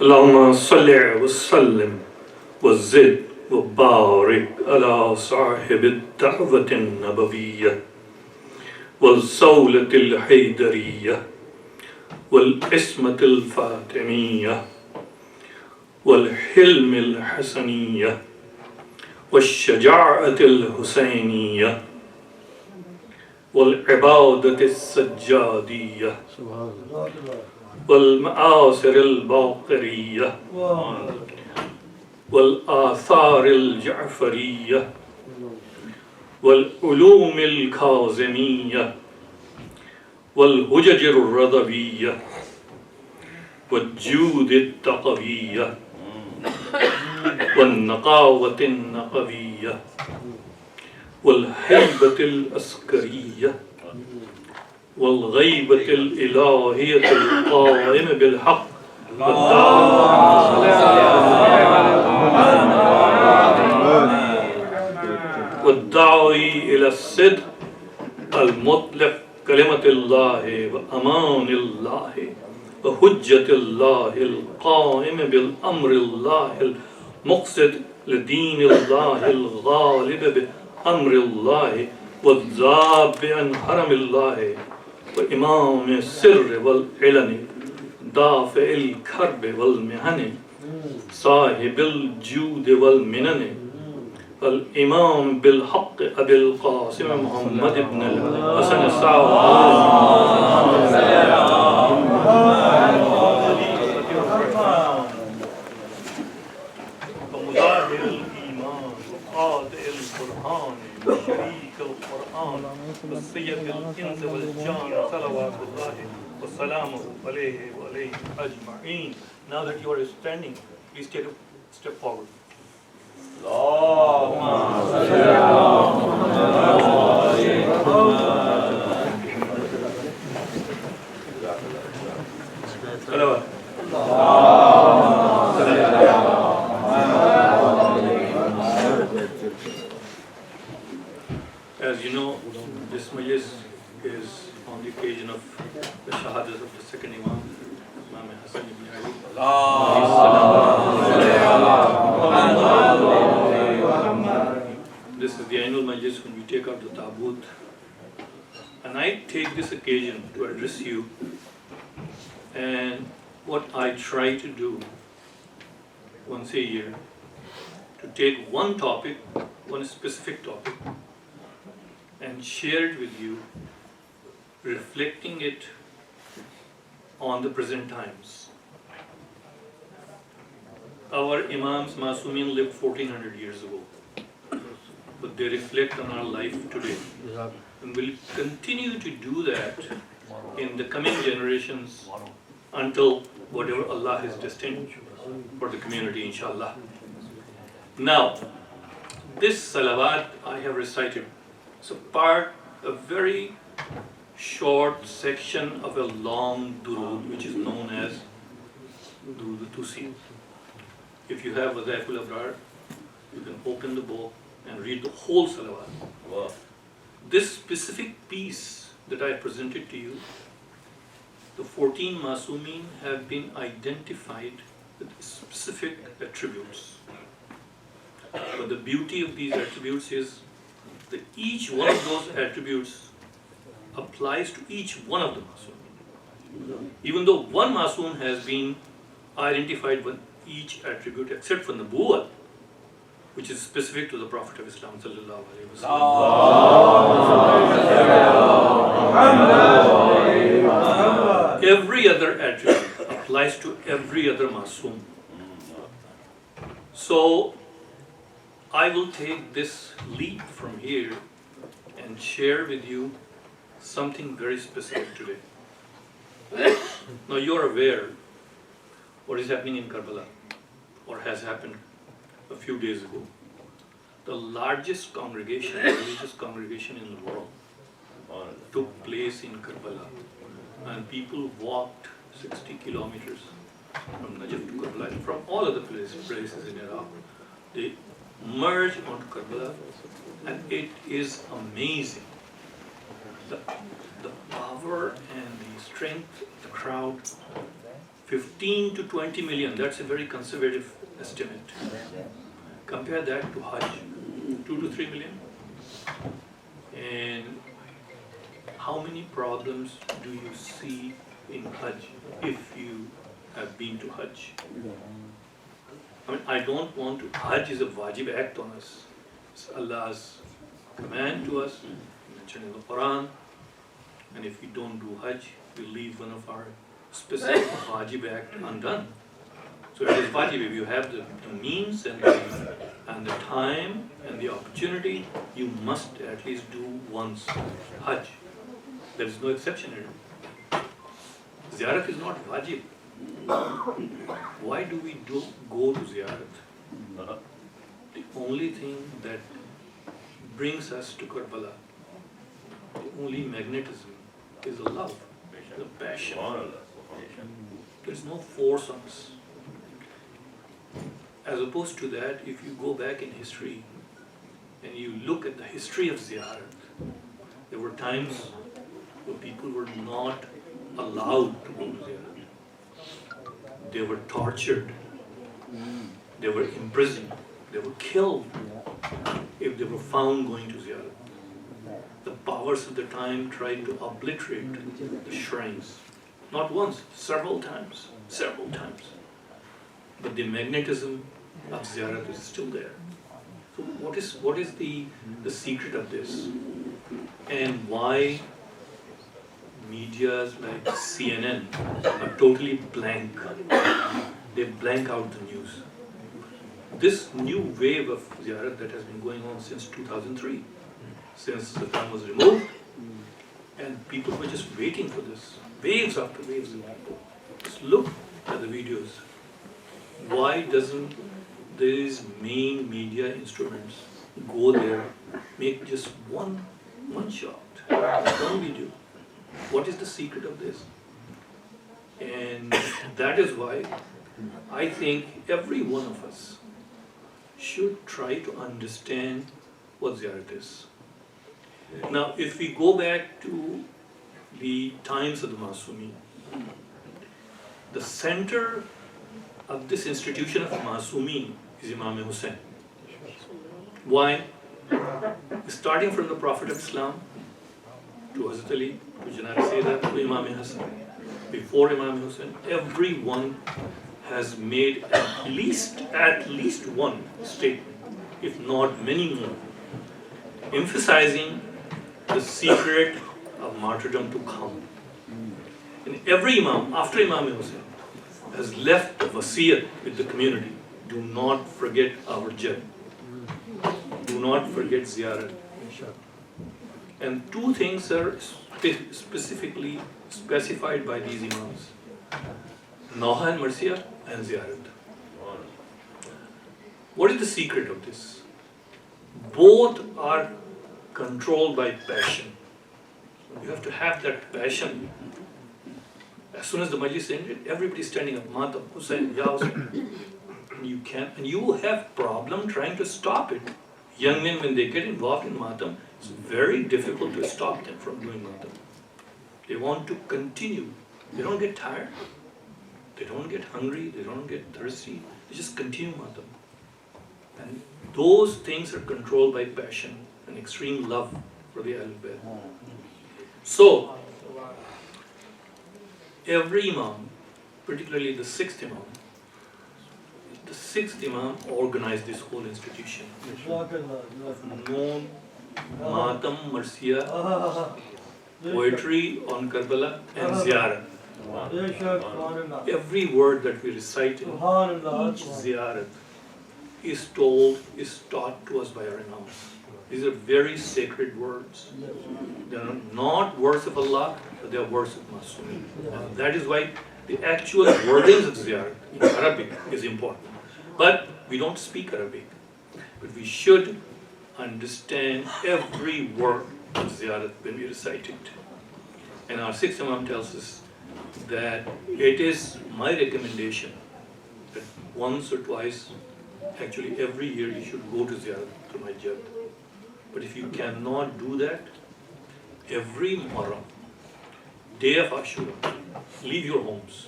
اللهم صل وسلم وزد وبارك على صاحب الدعوة النبوية والصولة الحيدرية والعصمة الفاطمية والحلم الحسنية والشجاعة الحسينية والعبادة السجادية والمآثر الباقرية والآثار الجعفرية والعلوم الكاظمية والهجج الرضوية والجود التقوية والنقاوة النقوية والهيبة العسكرية والغيبة الإلهية القائمة بالحق والداعي إلى الصدق المطلق كلمة الله وأمان الله وحجة الله القائم بالأمر الله المقصد لدين الله الغالب بأمر الله والذاب عن حرم الله وإمام السر والعلن دافع الكرب والمهن صاحب الجود والمنن الإمام بالحق أبي القاسم محمد بن الحسن ومظاهر الإيمان وقاطع القرآن وشريك القرآن وسيد الإنس والجان صلوات الله وسلامه عليه وعليه أجمعين. Now that you are standing, please take a step forward. As you know, this Majlis is on the occasion of the Shahadat of the second Imam, Imam Hassan ibn Ali. This is the annual Majlis when we take out the Tabut. And I take this occasion to address you, and what I try to do once a year, to take one topic, one specific topic, and share it with you, reflecting it on the present times. Our Imams Masumin lived 1400 years ago, but they reflect on our life today, and will continue to do that in the coming generations until whatever Allah has destined for the community, inshallah. Now, this salawat I have recited, so a very short section of a long durood, which is known as Durood Tusi. If you have Wadaiful Abrar, you can open the book and read the whole salawat. Wow. This specific piece that I presented to you, the 14 Masumin have been identified with specific attributes. But the beauty of these attributes is that each one of those attributes applies to each one of the Masum. Even though one Masum has been identified with each attribute except for Nabuwwat, which is specific to the Prophet of Islam sallallahu alaihi wasallam. Every other attribute applies to every other Masum. So I will take this leap from here and share with you something very specific today. Now you are aware what is happening in Karbala, or has happened a few days ago. The largest congregation, religious congregation in the world, took place in Karbala, and people walked 60 kilometers from Najaf to Karbala, and from all other places in Iraq. They merged onto Karbala, and it is amazing. The power and the strength of the crowd 15 to 20 million, that's a very conservative estimate. Compare that to Hajj, 2 to 3 million. And how many problems do you see in Hajj if you have been to Hajj? I mean, I don't want to, Hajj is a wajib act on us. It's Allah's command to us, mentioned in the Quran. And if we don't do Hajj, we leave one of our specific wajib act undone. So it is wajib. If you have the means and the time and the opportunity, you must at least do once Hajj. There is no exception here. Ziyarat is not wajib. Why do we go to ziyarat? The only thing that brings us to Karbala, the only magnetism is the love, the passion. There is no force on us. As opposed to that, if you go back in history and you look at the history of ziyarat, there were times where people were not allowed to go to ziyarat. They were tortured, they were imprisoned, they were killed if they were found going to ziyarat. The powers of the time tried to obliterate the shrines. Not once, several times. But the magnetism of ziyarat is still there. So what is the secret of this? And why medias like CNN are totally blank? They blank out the news. This new wave of ziyarat that has been going on since 2003, since the Quran was removed, and people were just waiting for this. Waves after waves of people. Just look at the videos. Why doesn't these main media instruments go there, make just one shot, one video? What is the secret of this? And that is why I think every one of us should try to understand what ziyarat is. Now, if we go back to the times of the Masumi, the center of this institution of Masumi is Imam Hussain. Why? Starting from the Prophet of Islam to Hazrat Ali, to Astaana-e-Zehra, to Imam Hassan. Before Imam Hussain, everyone has made at least one statement, if not many more, emphasizing the secret of martyrdom to come. And every Imam, after Imam Hussain, has left a wasiyat with the community. Do not forget our jab. Do not forget ziyarat. And two things are specifically specified by these Imams: Naha and Marsiya and ziyarat. What is the secret of this? Both are controlled by passion. You have to have that passion. As soon as the Majlis ended, everybody's standing up, Matam, Hussain, Ya Hussain. And you will have problem trying to stop it. Young men, when they get involved in Matam, it's very difficult to stop them from doing Matam. They want to continue. They don't get tired. They don't get hungry. They don't get thirsty. They just continue Matam. And those things are controlled by passion and extreme love for the Ahlul Bayt. So, every Imam, particularly the sixth Imam organized this whole institution. Known Matam, Marsiya, poetry on Karbala, and Ziyarat. Every word that we recite in each Ziyarat is taught to us by our Imams. These are very sacred words. They are not words of Allah, but they are words of Masumi. And that is why the actual wordings of ziyarat in Arabic is important. But we don't speak Arabic. But we should understand every word of ziyarat when we recite it. And our sixth Imam tells us that it is my recommendation that once or twice, actually every year, you should go to ziyarat to my jab. But if you cannot do that, every Muharram, day of Ashura, leave your homes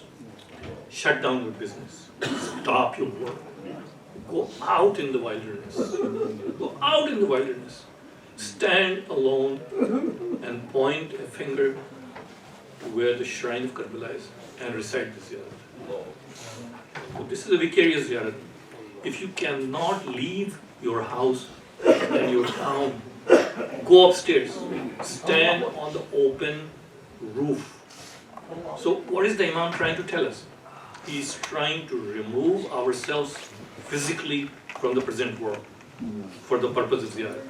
shut down your business, stop your work, go out in the wilderness, go out in the wilderness, stand alone and point a finger to where the shrine of Karbala is and recite the ziyarat. So this is a vicarious ziyarat. If you cannot leave your house and your town, go upstairs, stand on the open roof. So what is the Imam trying to tell us? He is trying to remove ourselves physically from the present world for the purpose of ziyarat.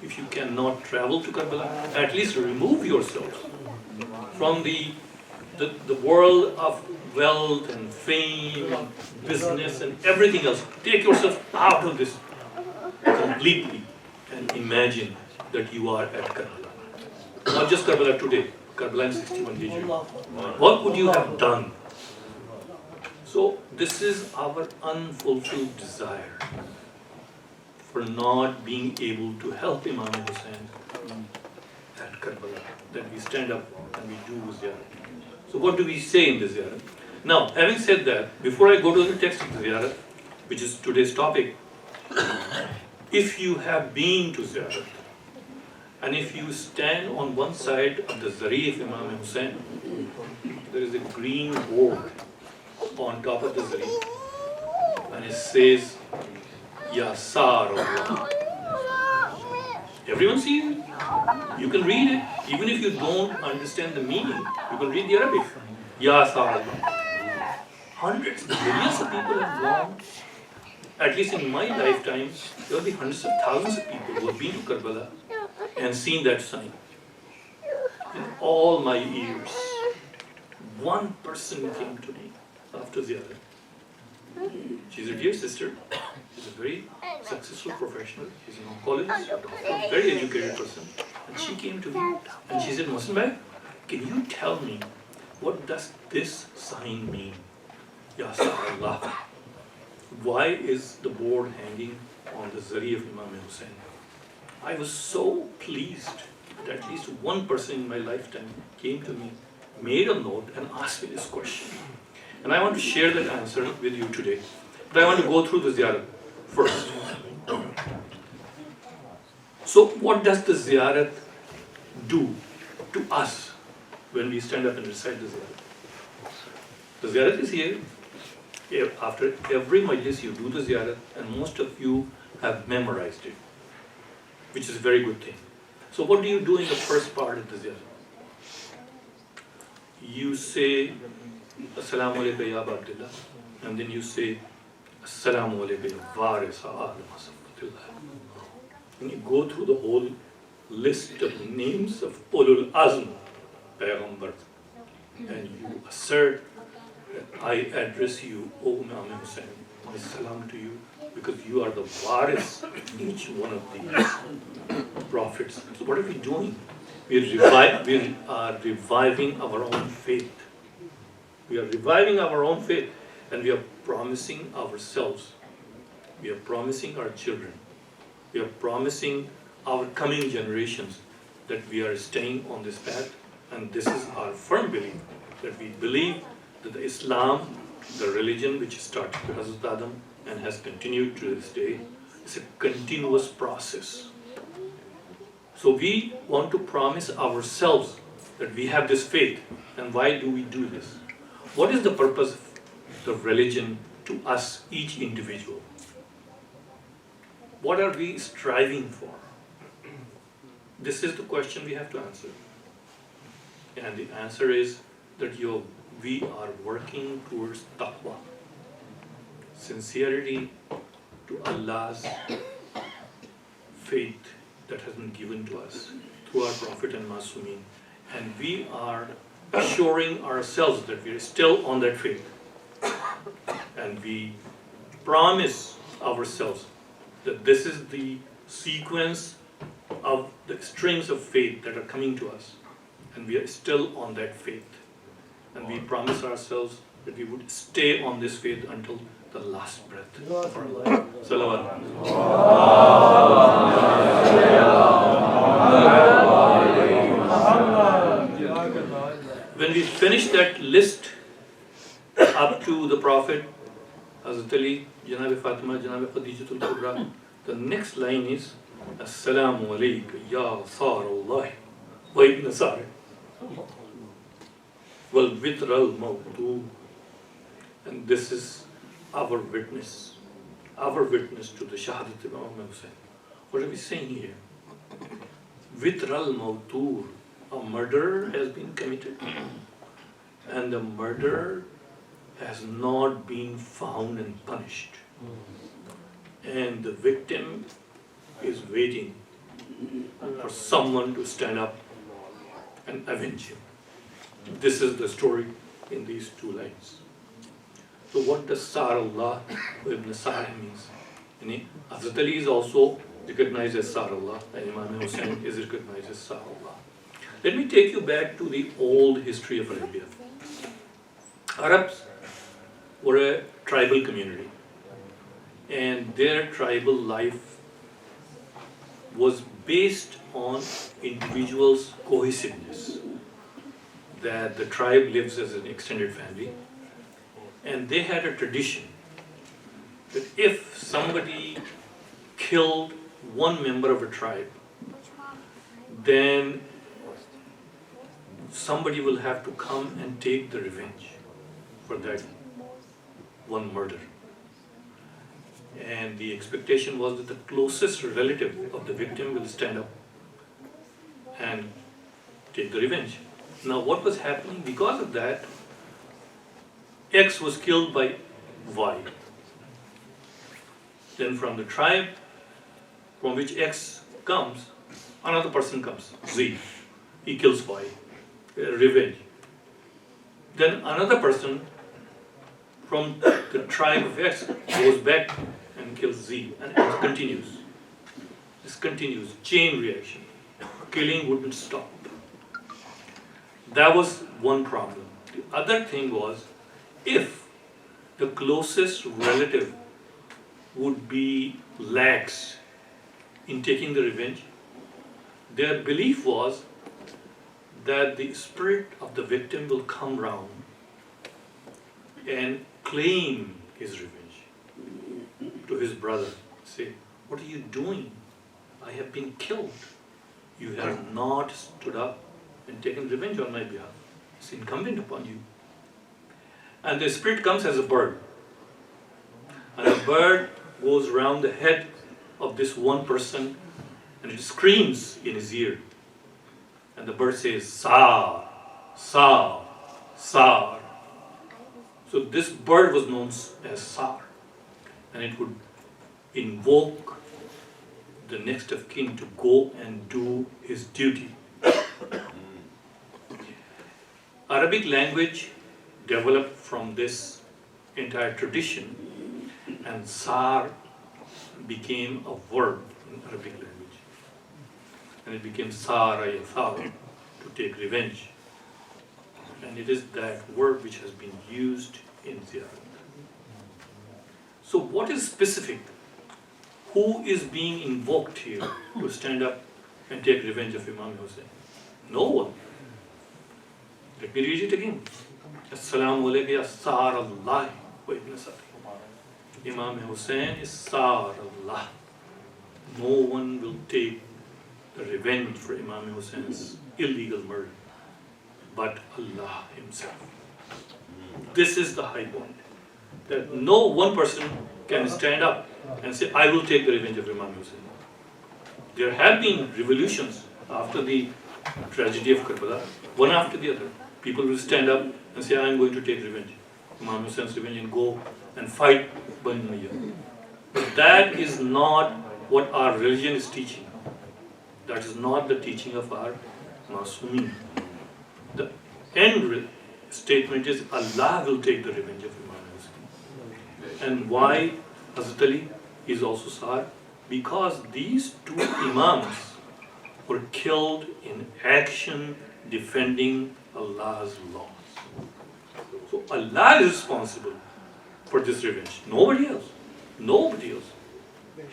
If you cannot travel to Karbala, at least remove yourselves from the world of wealth and fame and business and everything else. Take yourself out of this completely and imagine that you are at Karbala. Not just Karbala today, Karbala in 61 Hijri. What would you have done? So this is our unfulfilled desire for not being able to help Imam Hussain at Karbala, that we stand up and we do ziyarat. So what do we say in the ziyarat? Now, having said that, before I go to the text of the ziyarat, which is today's topic, if you have been to ziyarat, and if you stand on one side of the Zari of Imam Hussain, there is a green board on top of the Zari, and it says, Ya Sar Allah. Everyone sees it. You can read it. Even if you don't understand the meaning, you can read the Arabic. Ya Sar Allah. Hundreds, millions of people have gone. At least in my lifetime, there will be hundreds of thousands of people who have been to Karbala and seen that sign. In all my years, one person came to me after ziyarat. She's a dear sister. She's a very successful professional. She's an oncologist, a very educated person. And she came to me and she said, Mohsin bhai, can you tell me what does this sign mean? Ya Sar Allah. Why is the board hanging on the Zari of Imam Hussain? I was so pleased that at least one person in my lifetime came to me, made a note and asked me this question. And I want to share that answer with you today. But I want to go through the ziyarat first. So what does the ziyarat do to us when we stand up and recite the ziyarat? The ziyarat is here. After every majlis you do the ziyarat, and most of you have memorized it, which is a very good thing. So what do you do in the first part of the ziyarat? You say Assalamu alaikum ya Abdullah, and then you say Assalamu alaikum ya Waris A'lam. When you go through the whole list of names of Ulul Azm Paygambars, and you assert that I address you, O Imam Hussain, my salam to you, because you are the waris of each one of these prophets. So what are we doing? We are reviving our own faith. We are reviving our own faith, and we are promising ourselves, we are promising our children, we are promising our coming generations that we are staying on this path, and this is our firm belief, that we believe that the Islam, the religion which started with Hazrat Adam and has continued to this day, is a continuous process. So we want to promise ourselves that we have this faith. And why do we do this? What is the purpose of the religion to us, each individual? What are we striving for? This is the question we have to answer. And the answer is that we are working towards taqwa, sincerity to Allah's faith that has been given to us through our Prophet and Masumeen. And we are assuring ourselves that we are still on that faith. And we promise ourselves that this is the sequence of the strings of faith that are coming to us. And we are still on that faith. And we promise ourselves that we would stay on this faith until the last breath of our life. Salawat. When we finish that list up to the Prophet, Hazrat Ali, Janab Fatima, Janab Khadijatul Kubra. The next line is, Assalamu alayka ya Sar Allah wa ibn Sar wal vitr al mawtu. And this is our witness to the Shahadat Imam Hussain. What are we saying here? Vitr al mawtur, a murder has been committed, and the murderer has not been found and punished. And the victim is waiting for someone to stand up and avenge him. This is the story in these two lines. So what does Sar Allah ibn Sar means? Hazrat Ali is also recognized as Sar Allah, and Imam Hussain is recognized as Sar Allah. Let me take you back to the old history of Arabia. Arabs were a tribal community, and their tribal life was based on individuals' cohesiveness, that the tribe lives as an extended family, and they had a tradition that if somebody killed one member of a tribe, then somebody will have to come and take the revenge for that one murder. And the expectation was that the closest relative of the victim will stand up and take the revenge. Now what was happening? Because of that, X was killed by Y. Then from the tribe from which X comes, another person comes, Z. He kills Y. Revenge. Then another person from the tribe of X goes back and kills Z, and it continues. This continues, chain reaction. Killing wouldn't stop. That was one problem. The other thing was, if the closest relative would be lax in taking the revenge, their belief was that the spirit of the victim will come round and claim his revenge to his brother. Say, what are you doing? I have been killed. You have not stood up and taken revenge on my behalf. It's incumbent upon you. And the spirit comes as a bird. And a bird goes round the head of this one person and it screams in his ear. And the bird says, Sar, Sar, Sar. So this bird was known as Sar. And it would invoke the next of kin to go and do his duty. Arabic language developed from this entire tradition, and Sar became a verb in Arabic language. And it became Sara Yathar, to take revenge. And it is that word which has been used in Ziyarat. So what is specific? Who is being invoked here to stand up and take revenge of Imam Hussain? No one. Let me read it again. Assalamu alayka ya Sar Allah wa ibn Sar. Imam Hussain is Sar Allah. No one will take the revenge for Imam Hussain's illegal murder, but Allah Himself. This is the high point. That no one person can stand up and say, I will take the revenge of Imam Hussain. There have been revolutions after the tragedy of Karbala, one after the other. People will stand up and say, I am going to take revenge, Imam Hussein's revenge, and go and fight Bani Umayyah. But that is not what our religion is teaching. That is not the teaching of our Masumeen. The end statement is, Allah will take the revenge of Imam Hussain. And why Hazrat Ali is also Sar? Because these two Imams were killed in action defending Allah's laws. So Allah is responsible for this revenge. Nobody else. Nobody else.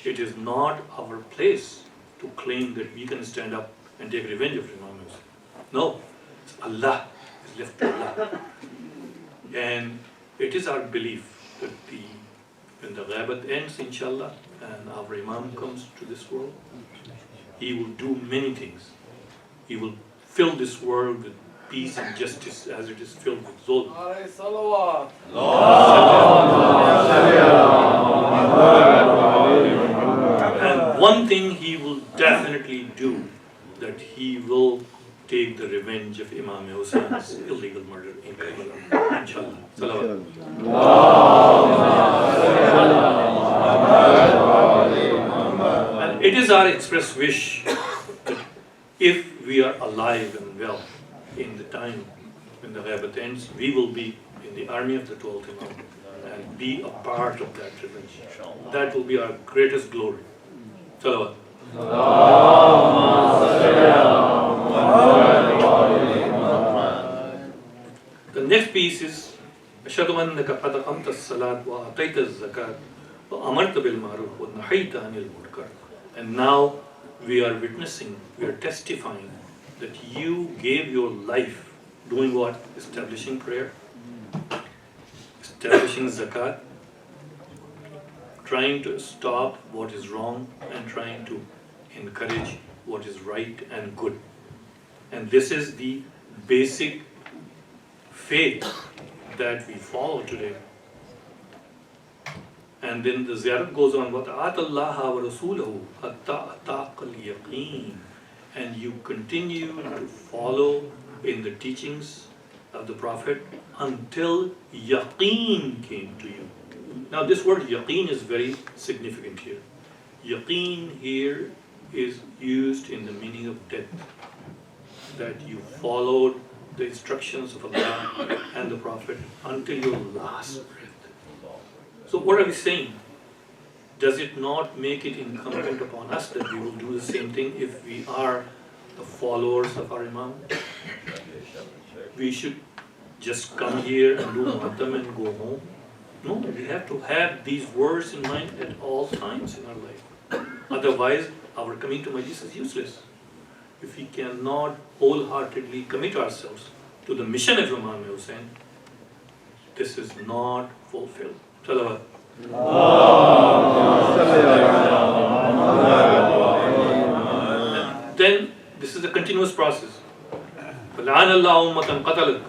It is not our place to claim that we can stand up and take revenge of Imam Hussain. No. It's Allah. It's left to Allah. And it is our belief that when the ghabat ends, inshallah, and our Imam comes to this world, he will do many things. He will fill this world with peace and justice as it is filled with zulm. And one thing he will definitely do, that he will take the revenge of Imam Hussein's illegal murder in Karbala, inshallah. Salawat. And it is our express wish that if we are alive and well in the time when the ghabat ends, we will be in the army of the 12th Imam and be a part of that revenge. That will be our greatest glory. Salawat. The next piece is أشهد أنك قد أقمت الصلاة وأعطيت الزكاة وأمرت بالمعروف ونهيت عن المنكر. And now we are witnessing, we are testifying that you gave your life doing what? Establishing prayer, establishing zakat, trying to stop what is wrong and trying to encourage what is right and good. And this is the basic faith that we follow today. And then the ziyarat goes on, وَتَعَاتَ اللَّهَ وَرَسُولَهُ حَتَّى أَتَاقَ الْيَقِينَ. And you continue to follow in the teachings of the Prophet until yaqeen came to you. Now this word yaqeen is very significant here. Yaqeen here is used in the meaning of death. That you followed the instructions of Allah and the Prophet until your last breath. So what are we saying? Does it not make it incumbent upon us that we will do the same thing if we are the followers of our Imam? We should just come here and do matam and go home? No, we have to have these words in mind at all times in our life. Otherwise, our coming to Majlis is useless. If we cannot wholeheartedly commit ourselves to the mission of Imam Hussain, this is not fulfilled. Salawat. Then this is a continuous process. فَلَعَنَ اللَّهُ أُمَّةً قَتَلَتْكَ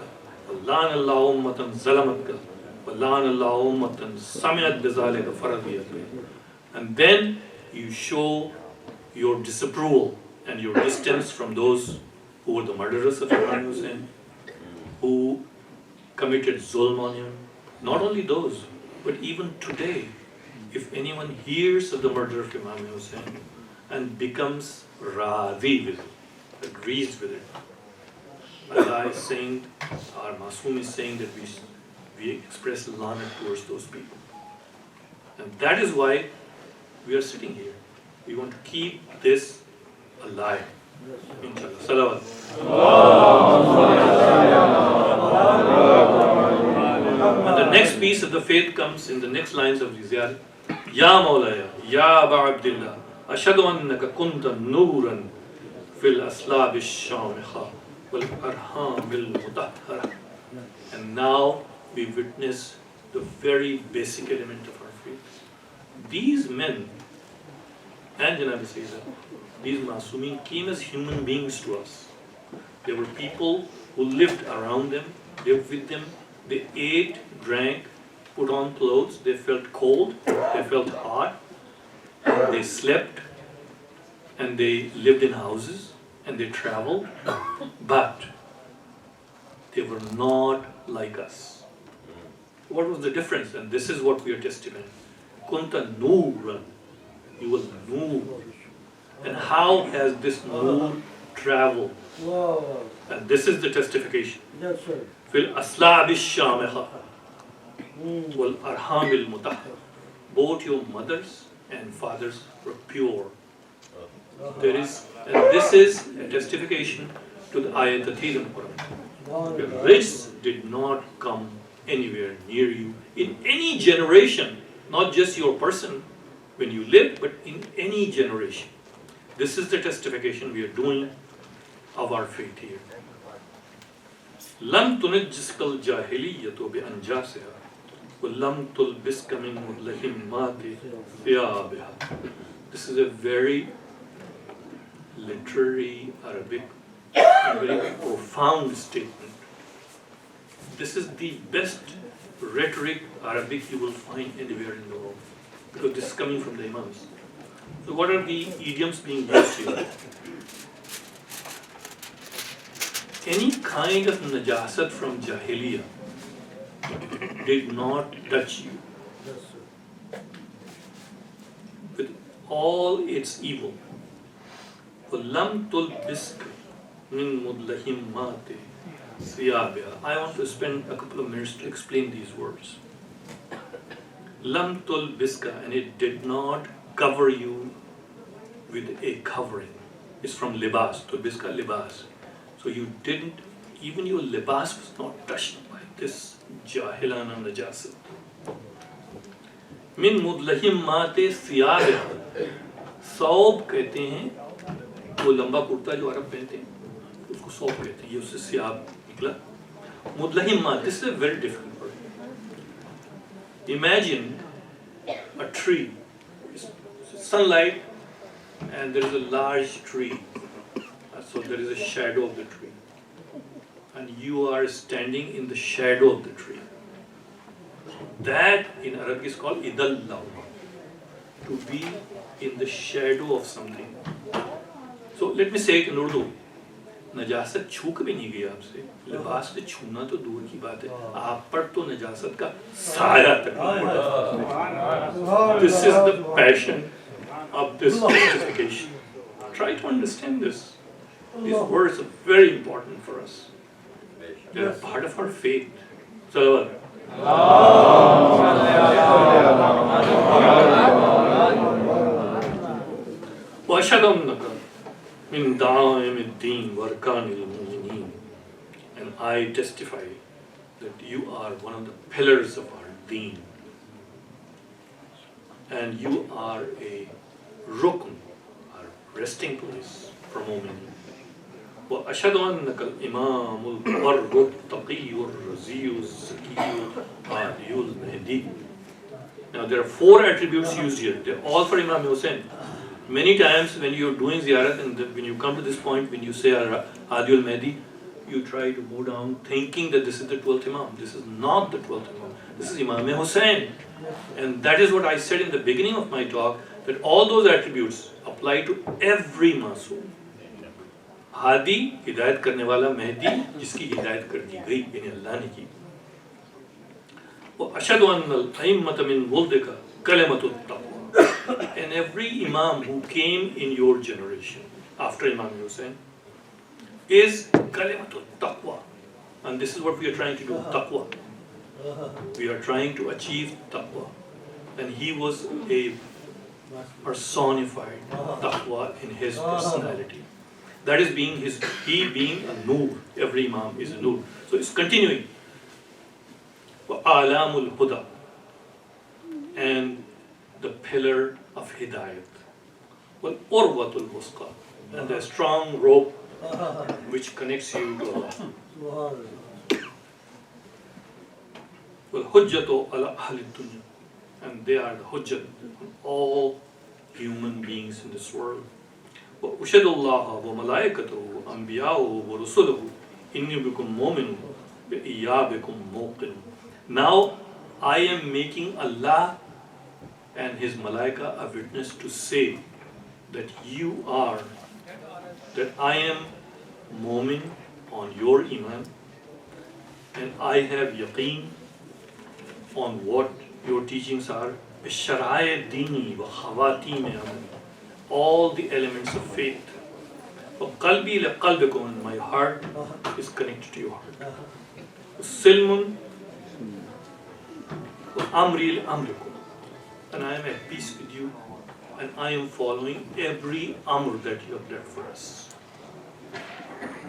وَلَعَنَ اللَّهُ أُمَّةً ظَلَمَتْكَ وَلَعَنَ اللَّهُ أُمَّةً سَمِعَتْ بِذَلِكَ فَرَضِيَتْ. And then you show your disapproval and your distance from those who were the murderers of Imam Hussain, who committed zulm on him. Not only those, but even today, if anyone hears of the murder of Imam Hussain and becomes radhi with it, agrees with it, Allah is saying, our Masoom is saying that we express lanat towards those people. And that is why we are sitting here. We want to keep this alive. Inshallah. Salawat. And the next piece of the faith comes in the next lines of the Ziyarah. Ya Mawlaya, Ya Aba Abdillah, Ashhadu annaka kunta nuran fil aslab ash-shamikha wal arham bil mutahhara. And now we witness the very basic element of our faith. These men and Janab Sayyida, these Masumeen came as human beings to us. They were people who lived around them, lived with them. They ate, drank, put on clothes. They felt cold, they felt hot, they slept, and they lived in houses, and they traveled. But they were not like us. What was the difference? And this is what we are testifying. Kunta Nuran. You were Noor. And how has this Noor traveled? And this is the testification. Yes, sir. Fil aslab ash-shamikha wal arham al mutahhar. Both your mothers and fathers were pure. And this is a testification to the ayat that in the Quran. The rich did not come anywhere near you in any generation, not just your person when you lived, but in any generation. This is the testification we are doing of our faith here. لَن تُنَجِّسْكَ الْجَاهِلِيَّةُ بِأَنْجَاسِهَا وَلَمْ تُلْبِسْكَ مِنْ مُدْلَهِمَّاتِ ثِيَابِهَا. This is a very literary Arabic, a very profound statement. This is the best rhetoric Arabic you will find anywhere in the world, because this is coming from the Imams. So what are the idioms being used here? Any kind of najasat from Jahiliyyah did not touch you with all its evil. وَلَمْ تُلْبِسْكَ مِنْ مُدْلَهِمَّاتِ ثِيَابِهَا. I want to spend a couple of minutes to explain these words. Lam tulbiska, and it did not cover you with a covering. It's from libas, tulbiska libas. So you didn't, even your libas was not touched by this jahilana najasat. Min mudlahimmate thiyabiha. सौब कहते हैं वो लंबा कुर्ता जो अरब पहनते हैं उसको सौब कहते हैं, ये उससे सियाब निकला. मुदलहिम्मा, this is a very difficult word. Imagine a tree, sunlight, and there is a large tree, so there is a shadow of the tree, and you are standing in the shadow of the tree. That in Arabic is called idallah, to be in the shadow of something. So let me say it in Urdu. नजासत छू कभी नहीं गई आपसे, लिबास से छूना तो दूर की बात है, आप पर तो नजासत का साया तक नहीं पड़ा. This is the passion of this justification. Try to understand this. These words are very important for us. They are part of our faith. Salawat. Wa ashhadu annaka min da'im ad-din wa arkanil mu'minin. And I testify that you are one of the pillars of our deen. And you are a rukn, our resting place for mu'minin. Wa ashhadu annaka al-imam al-barr al-taqi al-razi al-zaki al-hadi al-mahdi. Now there are 4 attributes used here. They're all for Imam Mohsin. Many times when you're doing ziyarat and when you come to this point, when you say Hadi al-Mahdi, you try to go down thinking that this is the 12th Imam. This is not the 12th Imam. This is Imam Mohsin. And that is what I said in the beginning of my talk, that all those attributes apply to every Masoom. Hadi, hidayat karne wala, Mahdi, jiski hidayat kar di gayi, yani Allah ne ki. Wa ashhadu anna al-a'immata min muldika kalimatu taqwa. And every Imam who came in your generation after Imam Mohsin is kalimatul taqwa. And this is what we are trying to do, taqwa. We are trying to achieve taqwa. And he was a personified taqwa in his personality. That is he being a nur. Every Imam is a nur. So it's continuing. Wa alamul huda. And the pillar of hidayat. Well, urwatul wusqa, and the strong rope which connects you to Allah. Well, hujjatu ala ahli dunya, and they are the hujjat on all human beings in this world. Wa ushhadu Allah wa malaikatahu wa anbiya'uhu wa rusuluhu inni bikum mu'minun wa iyyabikum muqinun. Now I am making Allah and his malaika a witness to say that that I am mu'min on your iman, and I have yaqeen on what your teachings are, bishara'i dini wa khawatim amal, all the elements of faith. Wa qalbi li qalbikum, and my heart is connected to your heart. Silmun wa amri li amrikum, and I am at peace with you, and I am following every amr that you have done for us.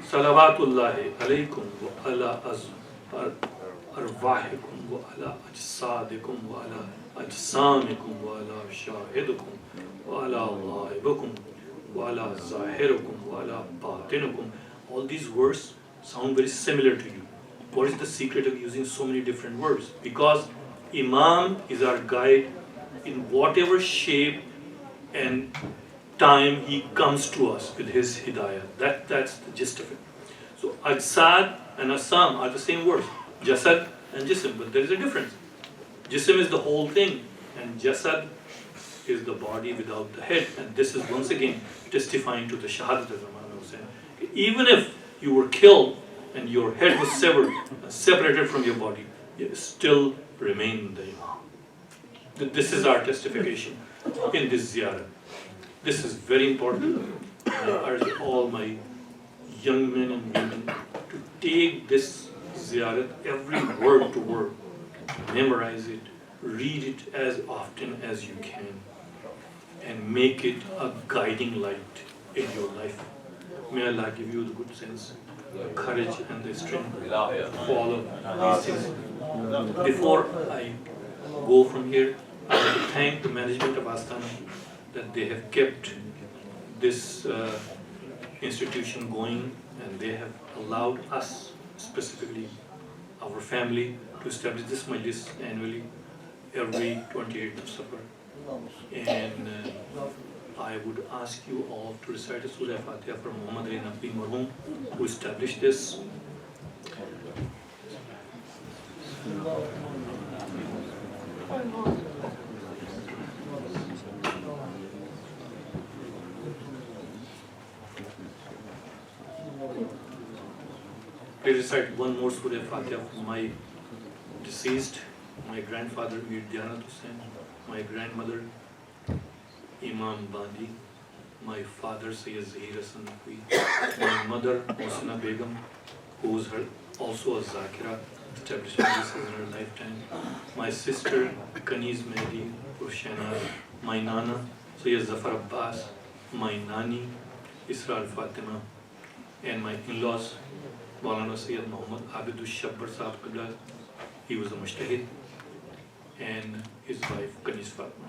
Salawatullahi alaykum wa ala arwahikum wa ala ajsadikum wa ala ajsamikum wa ala shahidukum wa ala ghaibukum wa ala zahirukum wa ala batinukum. All these words sound very similar to you. What is the secret of using so many different words? Because Imam is our guide in whatever shape and time he comes to us with his hidayah. That's the gist of it. So Ajsad and Assam are the same words, Jasad and Jism, but there is a difference. Jism is the whole thing, and Jasad is the body without the head. And this is once again testifying to the Shahadat of Imam Hussain. Even if you were killed and your head was severed, separated from your body, you still remain the Imam. This is our testification in this ziyarah. This is very important. I urge all my young men and women to take this ziyarat every word to word, memorize it, read it as often as you can, and make it a guiding light in your life. May Allah give you the good sense, the courage and the strength to follow these things. Before I go from here, I want to thank the management of Astana that they have kept this institution going, and they have allowed us, specifically our family, to establish this Majlis annually every 28th of Safar. And I would ask you all to recite a Surah Fatiha for Muhammad Ali Naquvi Marhum, who established this. Please recite one more Surah Fatiha for my deceased, my grandfather Mir Dianat Hussain, my grandmother Imam Bandi, my father Astaana-e-Zehra Naquvi, my mother Mohsin Begum, who is also a Zakira, established this in her lifetime, my sister Kaniz Mehdi Urshana, my Nana Sayyid Zafar Abbas, my Nani Isra Al-Fatima, and my in-laws Maulana Sayyid Muhammad Abidul Shabbar Sahib Qibla, he was a Mushtahid, and his wife Kaniz Fatima.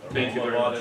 Thank you very much.